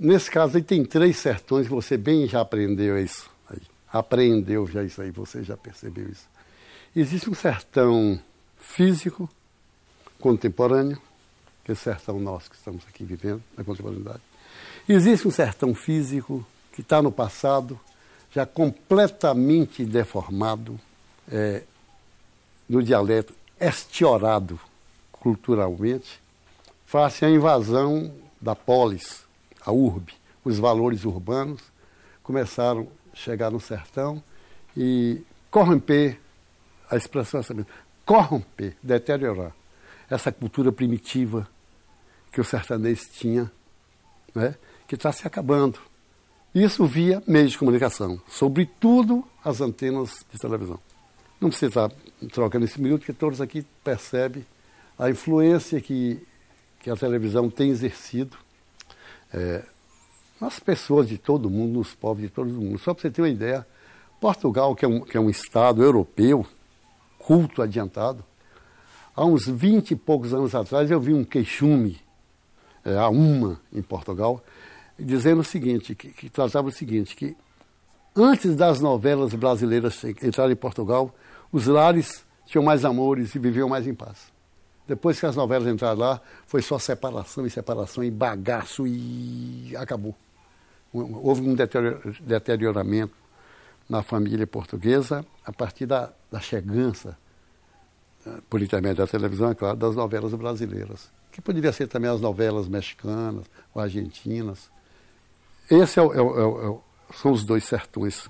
nesse caso aí tem 3 sertões, você bem já aprendeu isso aí. Aprendeu já isso aí, você já percebeu isso. Existe um sertão físico, contemporâneo, que é o sertão nosso que estamos aqui vivendo, na contemporaneidade. Existe um sertão físico que está no passado, já completamente deformado, no dialeto, estiorado culturalmente, face à invasão da polis, a urbe. Os valores urbanos começaram a chegar no sertão e corromper, a expressão é essa mesmo, corromper, deteriorar essa cultura primitiva que o sertanejo tinha, né, que está se acabando. Isso via meios de comunicação, sobretudo as antenas de televisão. Não precisa estar trocando esse minuto, porque todos aqui percebem a influência que a televisão tem exercido nas pessoas de todo mundo, nos povos de todo mundo. Só para você ter uma ideia, Portugal, que é um estado europeu, culto adiantado, há uns 20 e poucos anos atrás eu vi um queixume, a UMA, em Portugal, dizendo o seguinte, que tratava o seguinte, que antes das novelas brasileiras entrarem em Portugal, os lares tinham mais amores e viviam mais em paz. Depois que as novelas entraram lá, foi só separação e bagaço e acabou. Houve um deterioramento na família portuguesa a partir da chegança, por intermédio da televisão, é claro, das novelas brasileiras, que poderia ser também as novelas mexicanas ou argentinas. Esse são os 2 sertões.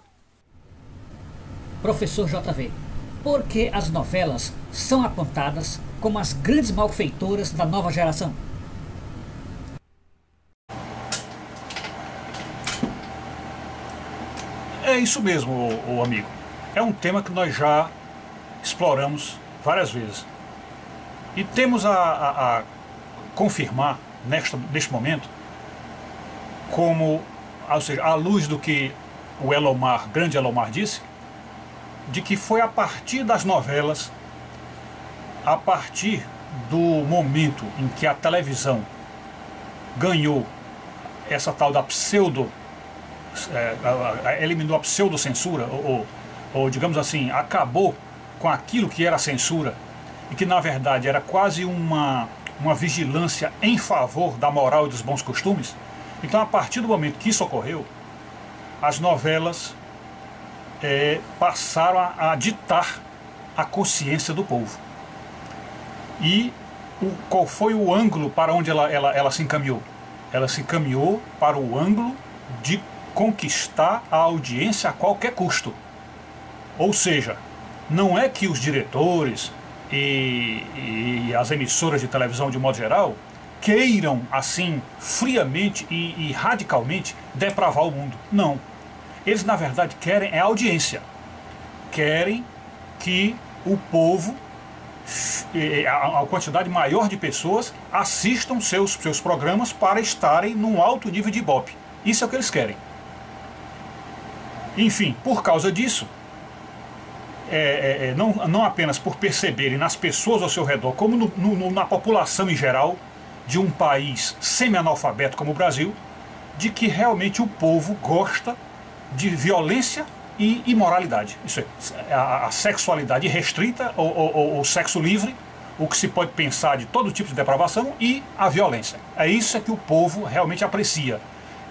Professor JV, por que as novelas são apontadas como as grandes malfeitoras da nova geração? É isso mesmo, o amigo. É um tema que nós já exploramos várias vezes. E temos a confirmar, neste momento, como, ou seja, à luz do que o Elomar, grande Elomar, disse, de que foi a partir das novelas, a partir do momento em que a televisão ganhou essa tal da eliminou a pseudocensura, ou digamos assim, acabou com aquilo que era censura, e que na verdade era quase uma vigilância em favor da moral e dos bons costumes. Então, a partir do momento que isso ocorreu, as novelas passaram a ditar a consciência do povo. E qual foi o ângulo para onde ela se encaminhou? Ela se encaminhou para o ângulo de conquistar a audiência a qualquer custo. Ou seja, não é que os diretores e as emissoras de televisão, de modo geral, queiram, assim, friamente e radicalmente depravar o mundo. Não. Eles, na verdade, querem a audiência. Querem que o povo, a quantidade maior de pessoas, assistam seus programas para estarem num alto nível de ibope. Isso é o que eles querem. Enfim, por causa disso, não apenas por perceberem nas pessoas ao seu redor, como na população em geral, de um país semi-analfabeto como o Brasil, de que realmente o povo gosta de violência e imoralidade. Isso é, a sexualidade restrita ou sexo livre, o que se pode pensar de todo tipo de depravação, e a violência. É isso que o povo realmente aprecia.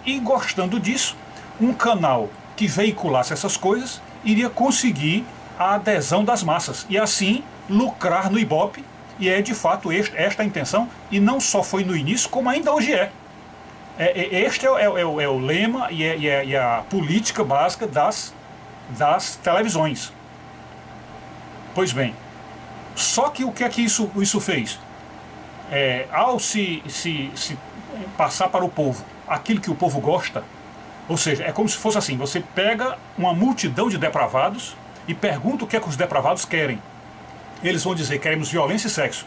E gostando disso, um canal que veiculasse essas coisas iria conseguir a adesão das massas e assim lucrar no ibope, e é de fato esta a intenção, e não só foi no início, como ainda hoje é. Este é o lema e a política básica das televisões. Pois bem, só que o que é que isso fez? Ao se passar para o povo aquilo que o povo gosta, ou seja, é como se fosse assim, você pega uma multidão de depravados e pergunta o que é que os depravados querem. Eles vão dizer: queremos violência e sexo.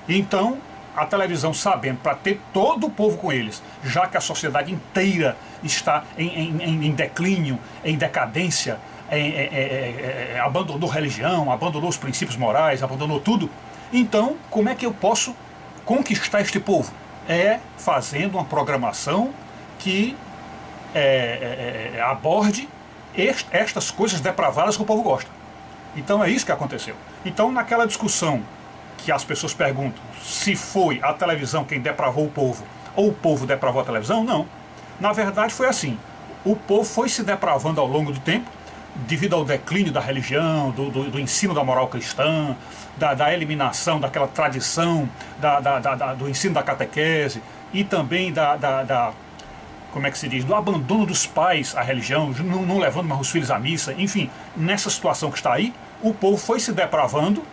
Então, a televisão, sabendo, para ter todo o povo com eles, já que a sociedade inteira está em declínio, em decadência, abandonou religião, abandonou os princípios morais, abandonou tudo, então, como é que eu posso conquistar este povo? Fazendo uma programação que aborde estas coisas depravadas que o povo gosta. Então é isso que aconteceu. Então, naquela discussão que as pessoas perguntam se foi a televisão quem depravou o povo ou o povo depravou a televisão, não. Na verdade foi assim, o povo foi se depravando ao longo do tempo, devido ao declínio da religião, do ensino da moral cristã, da eliminação daquela tradição, do ensino da catequese e também como é que se diz, do abandono dos pais à religião, não levando mais os filhos à missa, enfim, nessa situação que está aí, o povo foi se depravando,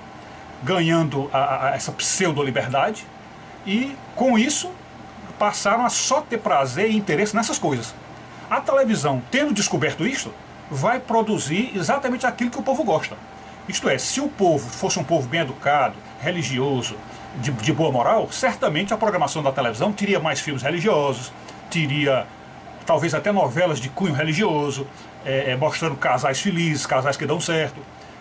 ganhando essa pseudo-liberdade, e com isso passaram a só ter prazer e interesse nessas coisas. A televisão, tendo descoberto isso, vai produzir exatamente aquilo que o povo gosta. Isto é, se o povo fosse um povo bem educado, religioso, de boa moral, certamente a programação da televisão teria mais filmes religiosos, teria talvez até novelas de cunho religioso, mostrando casais felizes, casais que dão certo.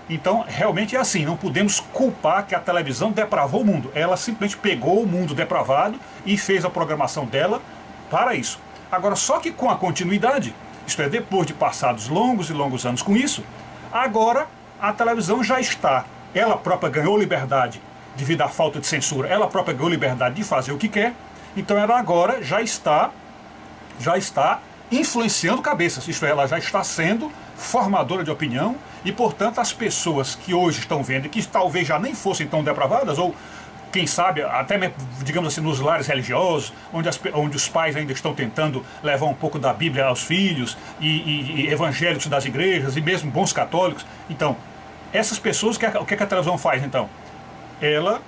Então, realmente é assim, não podemos culpar que a televisão depravou o mundo. Ela simplesmente pegou o mundo depravado e fez a programação dela para isso. Agora, só que com a continuidade, isto é, depois de passados longos e longos anos com isso, agora a televisão já está, ela própria ganhou liberdade devido à falta de censura, ela própria ganhou liberdade de fazer o que quer, então ela agora já está influenciando cabeças, isto é, ela já está sendo formadora de opinião e, portanto, as pessoas que hoje estão vendo e que talvez já nem fossem tão depravadas, ou quem sabe, até, digamos assim, nos lares religiosos, onde os pais ainda estão tentando levar um pouco da Bíblia aos filhos, e evangélicos das igrejas, e mesmo bons católicos. Então, essas pessoas, o que a televisão faz, então? Ela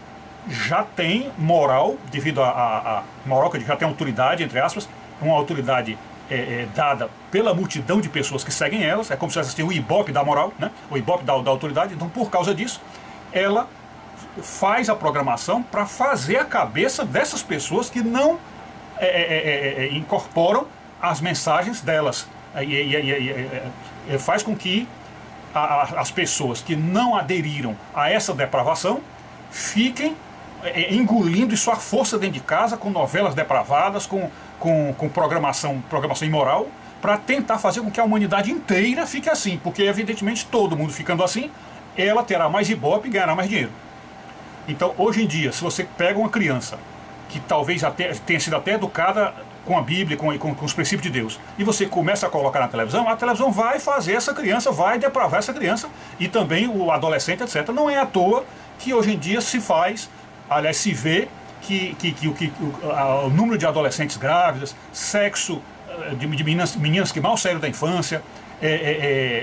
já tem moral, devido à moral, que já tem autoridade, entre aspas, uma autoridade dada pela multidão de pessoas que seguem elas, é como se fosse assim, o ibope da moral, né? O ibope da autoridade. Então, por causa disso, ela faz a programação para fazer a cabeça dessas pessoas que não incorporam as mensagens delas. Faz com que as pessoas que não aderiram a essa depravação fiquem engolindo isso à força dentro de casa, com novelas depravadas, com programação imoral, para tentar fazer com que a humanidade inteira fique assim, porque evidentemente todo mundo ficando assim, ela terá mais ibope e ganhará mais dinheiro. Então, hoje em dia, se você pega uma criança que talvez até tenha sido até educada com a Bíblia, com os princípios de Deus, e você começa a colocar na televisão, a televisão vai fazer essa criança, vai depravar essa criança, e também o adolescente, etc. Não é à toa que hoje em dia se vê que o número de adolescentes grávidas, sexo de meninas que mal saíram da infância,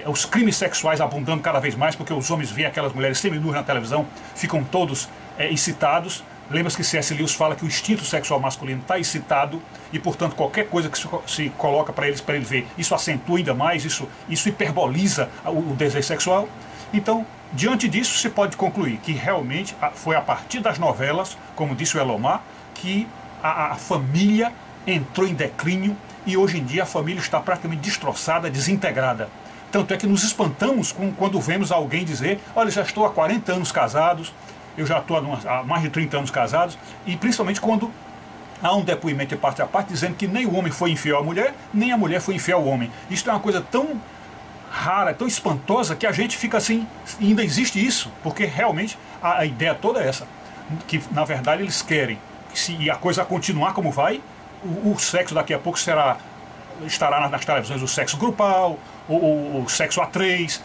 os crimes sexuais abundando cada vez mais, porque os homens veem aquelas mulheres seminuas na televisão, ficam todos excitados. Lembra-se que C.S. Lewis fala que o instinto sexual masculino está excitado e, portanto, qualquer coisa que se coloca para ele ver, isso acentua ainda mais, isso hiperboliza o desejo sexual. Então, diante disso, se pode concluir que realmente foi a partir das novelas, como disse o Elomar, que a família entrou em declínio e hoje em dia a família está praticamente destroçada, desintegrada. Tanto é que nos espantamos quando vemos alguém dizer: olha, já estou há 40 anos casados, eu já estou há mais de 30 anos casados, e principalmente quando há um depoimento de parte a parte dizendo que nem o homem foi infiel à mulher, nem a mulher foi infiel ao homem. Isso é uma coisa tão rara, tão espantosa, que a gente fica assim, ainda existe isso, porque realmente a ideia toda é essa, que na verdade eles querem, se a coisa continuar como vai, o sexo daqui a pouco estará nas televisões, o sexo grupal, o sexo a três,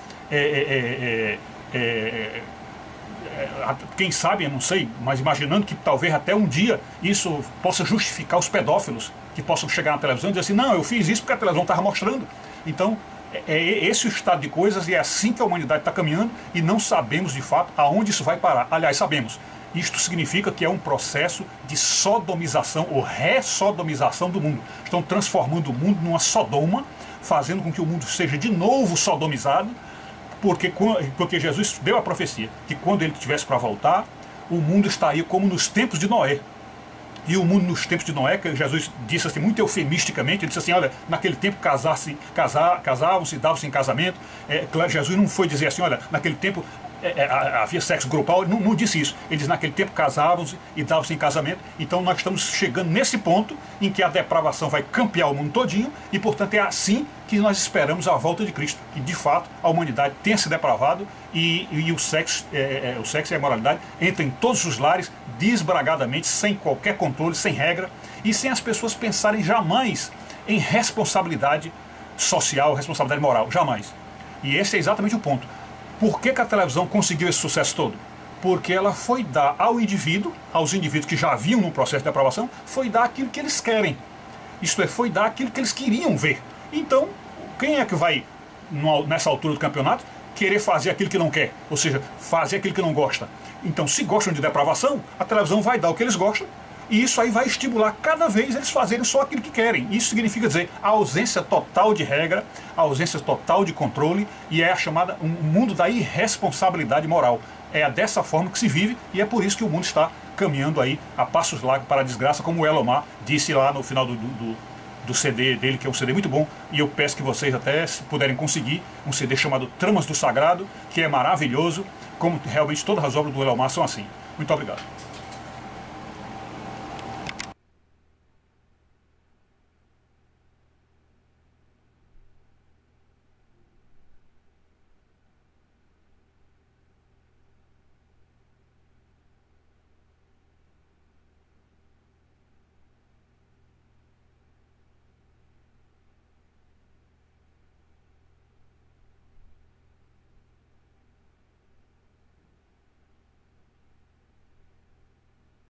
quem sabe, eu não sei, mas imaginando que talvez até um dia isso possa justificar os pedófilos que possam chegar na televisão e dizer assim: não, eu fiz isso porque a televisão estava mostrando. Então, é esse o estado de coisas, e é assim que a humanidade está caminhando, e não sabemos de fato aonde isso vai parar. Aliás, sabemos. Isto significa que é um processo de sodomização ou ressodomização do mundo. Estão transformando o mundo numa Sodoma, fazendo com que o mundo seja de novo sodomizado, porque Jesus deu a profecia que quando ele estivesse para voltar, o mundo estaria como nos tempos de Noé. E o mundo nos tempos de Noé, que Jesus disse assim, muito eufemisticamente, ele disse assim: olha, naquele tempo casavam-se, davam-se em casamento. Jesus não foi dizer assim: olha, naquele tempo havia sexo grupal, não disse isso. Eles naquele tempo casavam-se e davam-se em casamento. Então nós estamos chegando nesse ponto em que a depravação vai campear o mundo todinho e, portanto, é assim que nós esperamos a volta de Cristo. Que, de fato, a humanidade tenha se depravado e o sexo e a imoralidade entram em todos os lares, desbragadamente, sem qualquer controle, sem regra e sem as pessoas pensarem jamais em responsabilidade social, responsabilidade moral. Jamais. E esse é exatamente o ponto. Por que a televisão conseguiu esse sucesso todo? Porque ela foi dar ao indivíduo, aos indivíduos que já haviam no processo de depravação, foi dar aquilo que eles querem. Isto é, foi dar aquilo que eles queriam ver. Então, quem é que vai, nessa altura do campeonato, querer fazer aquilo que não quer? Ou seja, fazer aquilo que não gosta. Então, se gostam de depravação, a televisão vai dar o que eles gostam, e isso aí vai estimular cada vez eles fazerem só aquilo que querem. Isso significa dizer a ausência total de regra, a ausência total de controle, e é a chamada um mundo da irresponsabilidade moral. É dessa forma que se vive, e é por isso que o mundo está caminhando aí a passos largos para a desgraça, como o Elomar disse lá no final do CD dele, que é um CD muito bom, e eu peço que vocês até, se puderem conseguir, um CD chamado Tramas do Sagrado, que é maravilhoso, como realmente todas as obras do Elomar são assim. Muito obrigado.